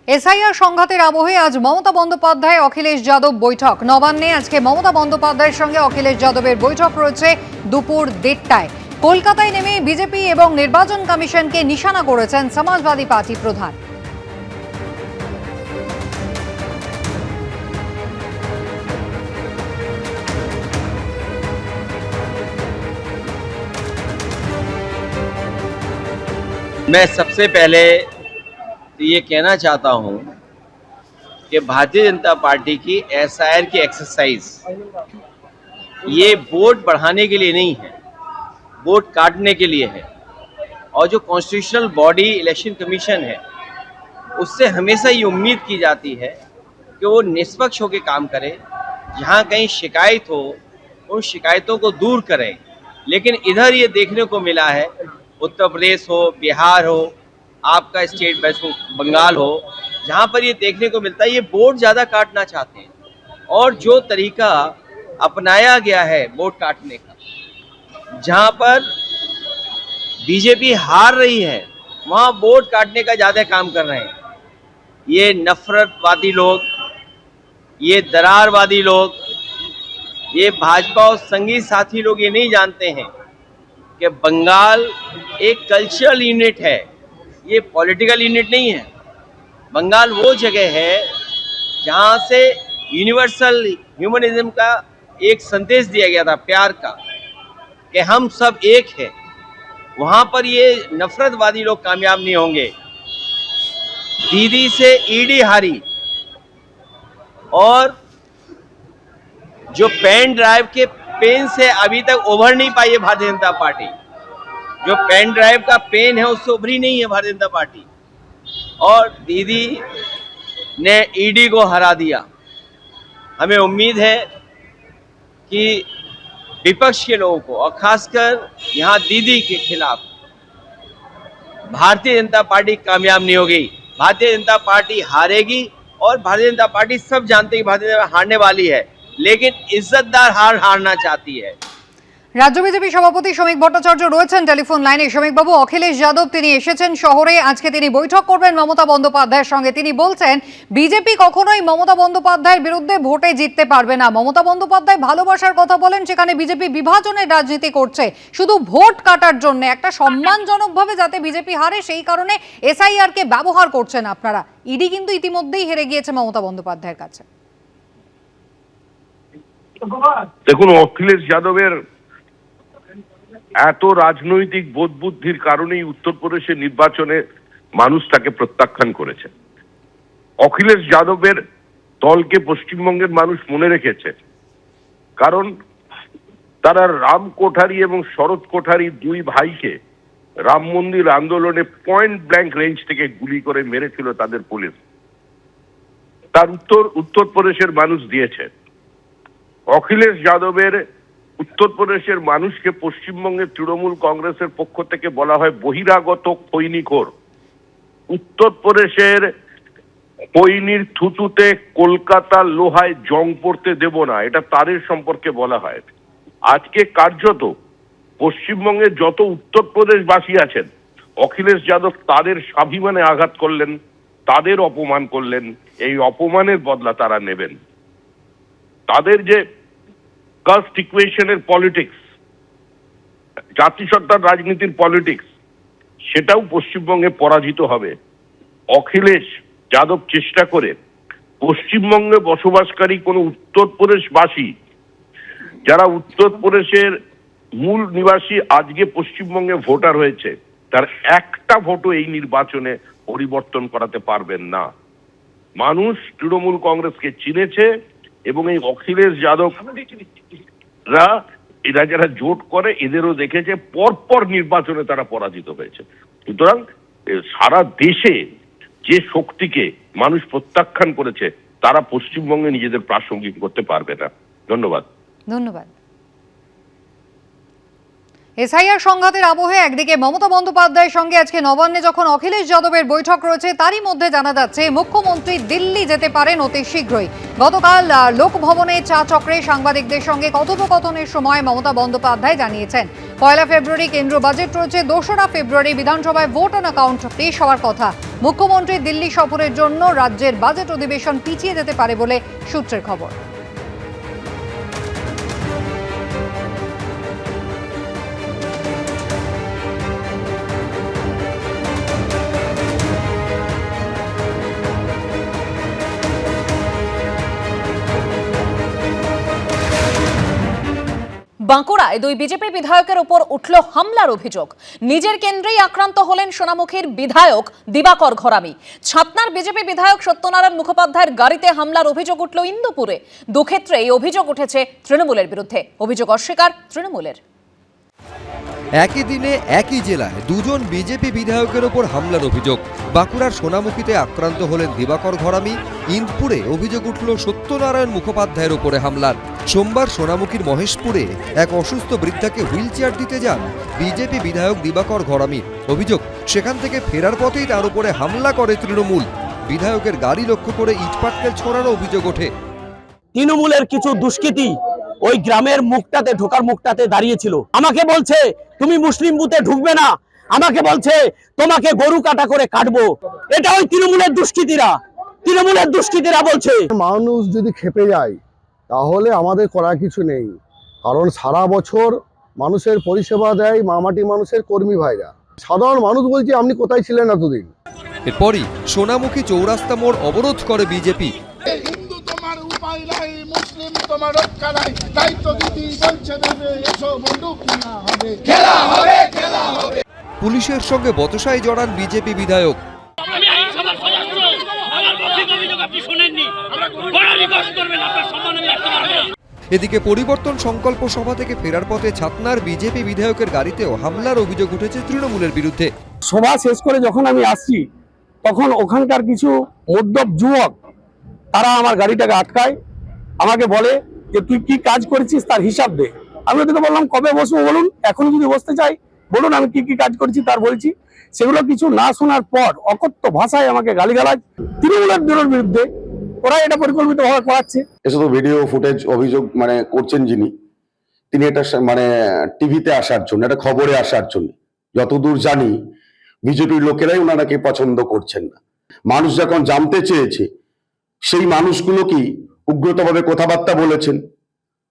SIR সংঘাতের আবহে আজ মমতা বন্দ্যোপাধ্যায় অখিলেশ যাদব বৈঠক। নবান্নে আজকে মমতা বন্দ্যোপাধ্যায়ের সঙ্গে অখিলেশ যাদবের বৈঠক রয়েছে দুপুর 1:30টায়। কলকাতায় নেমে বিজেপি এবং নির্বাচন কমিশনকে নিশানা করেছেন সমাজবাদী পার্টি প্রধান। मैं सबसे पहले ये कहना चाहता हूं कि भारतीय जनता पार्टी की एसआईआर की एक्सरसाइज ये वोट बढ़ाने के लिए नहीं है, वोट काटने के लिए है। और जो कॉन्स्टिट्यूशनल बॉडी इलेक्शन कमीशन है उससे हमेशा ये उम्मीद की जाती है कि वो निष्पक्ष होकर काम करे, जहां कहीं शिकायत हो उन शिकायतों को दूर करें। लेकिन इधर ये देखने को मिला है, उत्तर प्रदेश हो, बिहार हो, आपका स्टेट वेस्ट बंगाल हो, जहाँ पर ये देखने को मिलता है ये वोट ज़्यादा काटना चाहते हैं। और जो तरीका अपनाया गया है वोट काटने का, जहाँ पर बीजेपी हार रही है वहाँ वोट काटने का ज़्यादा काम कर रहे हैं। ये नफरतवादी लोग, ये दरारवादी लोग, ये भाजपा और संगी साथी लोग ये नहीं जानते हैं कि बंगाल एक कल्चरल यूनिट है, ये पॉलिटिकल यूनिट नहीं है। बंगाल वो जगह है जहाँ से यूनिवर्सल ह्यूमनिज्म का एक संदेश दिया गया था, प्यार का, कि हम सब एक हैं। वहाँ पर ये नफरतवादी लोग कामयाब नहीं होंगे। दीदी से ईडी हारी, और जो पेन ड्राइव के पेन से अभी तक उभर नहीं पाई है भारतीय जनता पार्टी, जो पेन ड्राइव का पेन है उससे उभरी नहीं है भारतीय जनता पार्टी। और दीदी ने ईडी को हरा दिया। हमें उम्मीद है कि विपक्ष के लोगों को, और खासकर यहाँ दीदी के खिलाफ भारतीय जनता पार्टी कामयाब नहीं होगी। भारतीय जनता पार्टी हारेगी, और भारतीय जनता पार्टी सब जानते हैं कि भारतीय जनता पार्टी हारने वाली है, लेकिन इज्जतदार हारना चाहती है। রাজ্য বিজেপি সভাপতি শ্রমিক ভট্টাচার্য রয়েছেন টেলিফোন লাইনে। শ্রমিক বাবু, অখিলেশ যাদব তিনি এসেছেন শহরে, আজকে তিনি বৈঠক করবেন মমতা বন্দ্যোপাধ্যায়ের সঙ্গে। তিনি বলছেন বিজেপি কখনোই মমতা বন্দ্যোপাধ্যায়ের বিরুদ্ধে ভোটে জিততে পারবে না। মমতা বন্দ্যোপাধ্যায় ভালোবাসার কথা বলেন, সেখানে বিজেপি বিভাজনের রাজনীতি করছে শুধু ভোট কাটার জন্য, একটা সম্মানজনকভাবে যাতে বিজেপি হারে সেই কারণে এসআইআর কে ব্যবহার করছেন আপনারা। ইডি কিন্তু ইতিমধ্যেই হেরে গিয়েছে মমতা বন্দ্যোপাধ্যায়ের কাছে। দেখুন, অখিলেশ যাদবের এত রাজনৈতিক বোধ বুদ্ধির কারণেই উত্তরপ্রদেশের নির্বাচনে মানুষ তাকে প্রত্যাখ্যান করেছে। অখিলেশ যাদবের দলকে পশ্চিমবঙ্গের মানুষ মনে রেখেছে, কারণ তারা রাম কোঠারি এবং শরৎ কোঠারি দুই ভাইকে রাম মন্দির আন্দোলনে পয়েন্ট ব্ল্যাঙ্ক রেঞ্জ থেকে গুলি করে মেরেছিল তাদের পুলিশ। তার উত্তরপ্রদেশের মানুষ দিয়েছে। অখিলেশ যাদবের উত্তরপ্রদেশের মানুষকে পশ্চিমবঙ্গের তৃণমূল কংগ্রেসের পক্ষ থেকে বলা হয় বহিরাগত খৈনিখোর। উত্তরপ্রদেশের খৈনির থুতুতে কলকাতার লোহায় জং পড়তে দেব না, এটা তাদের সম্পর্কে বলা হয়। আজকে কার্যত পশ্চিমবঙ্গের যত উত্তরপ্রদেশবাসী আছেন, অখিলেশ যাদব তাদের স্বাভিমানে আঘাত করলেন, তাদের অপমান করলেন। এই অপমানের বদলা তারা নেবেন। তাদের যে কাস্ট ইকুয়েশনের পলিটিক্স, জাতিসত্তার রাজনীতির পলিটিক্স, সেটাও পশ্চিমবঙ্গে পরাজিত হবে। অখিলেশ যাদব চেষ্টা করে পশ্চিমবঙ্গে বসবাসকারী কোনো উত্তরপ্রদেশবাসী, যারা উত্তরপ্রদেশের মূল নিবাসী আজকে পশ্চিমবঙ্গে ভোটার হয়েছে, তার একটা ভোটও এই নির্বাচনে পরিবর্তন করাতে পারবেন না। মানুষ তৃণমূল কংগ্রেসকে চিনেছে, এবং এই অখিলেশ যাদবরা এরা যারা জোট করে এদেরও দেখেছে পরপর নির্বাচনে তারা পরাজিত হয়েছে। সুতরাং সারা দেশে যে শক্তিকে মানুষ প্রত্যাখ্যান করেছে তারা পশ্চিমবঙ্গে নিজেদের প্রাসঙ্গিক করতে পারবে না। ধন্যবাদ। ধন্যবাদ। এসআইআর সংঘাতের আবহে একদিকে মমতা বন্দ্যোপাধ্যায়ের সঙ্গে আজকে নবান্নে যখন অখিলেশ যাদবের বৈঠক রয়েছে, তারই মধ্যে জানা যাচ্ছে মুখ্যমন্ত্রী দিল্লি যেতে পারেন অতি শীঘ্রই। গতকাল লোকভবনে চা চক্রে সাংবাদিকদের সঙ্গে কথোপকথনের সময় মমতা বন্দ্যোপাধ্যায় জানিয়েছেন 1 ফেব্রুয়ারি কেন্দ্র বাজেট রয়েছে, 2রা ফেব্রুয়ারি বিধানসভায় ভোট অন অ্যাকাউন্ট পেশ হওয়ার কথা। মুখ্যমন্ত্রীর দিল্লি সফরের জন্য রাজ্যের বাজেট অধিবেশন পিছিয়ে যেতে পারে বলে সূত্রের খবর। বাঁকুড়ায় 2 বিজেপি বিধায়কের উপর উঠল হামলার অভিযোগ। নিজের কেন্দ্রেই আক্রান্ত হলেন সোনামুখীর বিধায়ক দিবাকর ঘরামি। ছাতনার বিজেপি বিধায়ক সত্যনারায়ণ মুখোপাধ্যায়ের গাড়িতে হামলার অভিযোগ উঠল ইন্দুপুরে। দুক্ষেত্রে এই অভিযোগ উঠেছে তৃণমূলের বিরুদ্ধে। অভিযোগ অস্বীকার তৃণমূলের। একই দিনে একই জেলায় 2জন বিজেপি বিধায়কের ওপর হামলার অভিযোগ। বাঁকুড়ার সোনামুখীতে আক্রান্ত হলেন দিবাকর ঘরামি। ইন্দপুরে অভিযোগ উঠল সত্যনারায়ণ মুখোপাধ্যায়ের ওপরে হামলার। সোমবার সোনামুখীর মহেশপুরে এক অসুস্থ বৃদ্ধাকে হুইল চেয়ার দিতে যান বিজেপি বিধায়ক দিবাকর ঘরামি। অভিযোগ, সেখান থেকে ফেরার পথেই তার উপরে হামলা করে তৃণমূল। বিধায়কের গাড়ি লক্ষ্য করে ইটপাটকেল ছোড়ারও অভিযোগ ওঠে। তৃণমূলের কিছু দুষ্কৃতী ওই গ্রামের মুখটাতে ঢোকার মুখটাতে দাঁড়িয়েছিল। আমাকে বলছে তুমি মুসলিম বুথে ঢুকবে না, আমাকে বলছে তোমাকে গরু কাটা করে কাটবো। এটা ওই তৃণমূলের দুষ্কৃতীরা বলছে। মানুষ যদি খেপে যায় তাহলে আমাদের করার কিছু নেই, কারণ সারা বছর মানুষের পরিষেবা দেয় মামাটি মানুষের কর্মী ভাইরা। সাধারণ মানুষ বলছে আপনি কোথায় ছিলেন এতদিন। এরপরই সোনামুখী চৌরাস্তা মোড় অবরোধ করে বিজেপি। হিন্দু তোমার উপায় নাই, মুসলিম তোমার রক্ষা নাই, তাই তো দিদি বলছে দেবে এসো বন্দুক না হবে, খেলা হবে, খেলা হবে। পুলিশের সঙ্গে বচসায় জড়ান বিজেপি বিধায়ক। এদিকে পরিবর্তন সংকল্প সভা থেকে ফেরার পথে ছাতনার বিজেপি বিধায়কের গাড়িতেও হামলার অভিযোগ উঠেছে তৃণমূলের বিরুদ্ধে। সভা শেষ করে যখন আমি আসছি তখন ওখানকার কিছু মদ্যপ যুবক তারা আমার গাড়িটাকে আটকায়, আমাকে বলে যে তুই কি কাজ করেছিস তার হিসাব দে। আমি ওদেরকে বললাম কবে বসবো বলুন, এখন যদি বসতে চাই বলুন আমি কি কি কাজ করেছি তার বলছি। সেগুলো কিছু না শোনার পর অকথ্য ভাষায় আমাকে গালিগালাজ তৃণমূলের বিরুদ্ধে ওরা এটা পরিকল্পিতভাবে করাচ্ছে। এসব ভিডিও ফুটেজ অভিযোগ করছেন যিনি, তিনি এটা টিভিতে আসার জন্য, এটা খবরে আসার জন্য। যতদূর জানি বিজেপির লোকেরাই ওনারাকে পছন্দ করছেন না। মানুষ যখন জানতে চেয়েছে সেই মানুষগুলো কি উগ্রতভাবে কথাবার্তা বলেছেন,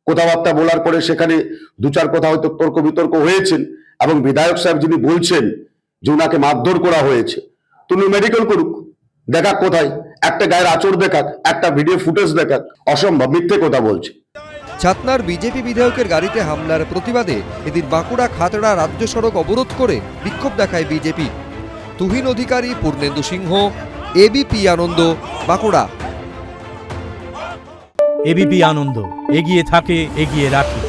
কথাবার্তা বলার পরে সেখানে 2-4 কথা হয়তো তর্ক বিতর্ক হয়েছেন, এবং বিধায়ক সাহেব যিনি বলছেন যে ওনাকে মারধর করা হয়েছে, তুমি মেডিকেল করুক, দেখাক কোথায়, একটা গায়ের আঁচড় দেখাক, একটা ভিডিও ফুটেজ দেখাক। অসম্ভব, মিথ্যে কথা বলছে। ছাতনার বিজেপি বিধায়কের গাড়িতে হামলার প্রতিবাদে এদিন বাঁকুড়া খাতড়া রাজ্য সড়ক অবরোধ করে বিক্ষোভ দেখায় বিজেপি। তুহিন অধিকারী, পূর্ণেন্দু সিংহ, এবিপি আনন্দ, বাঁকুড়া। এবিপি আনন্দ, এগিয়ে থাকে, এগিয়ে রাখে।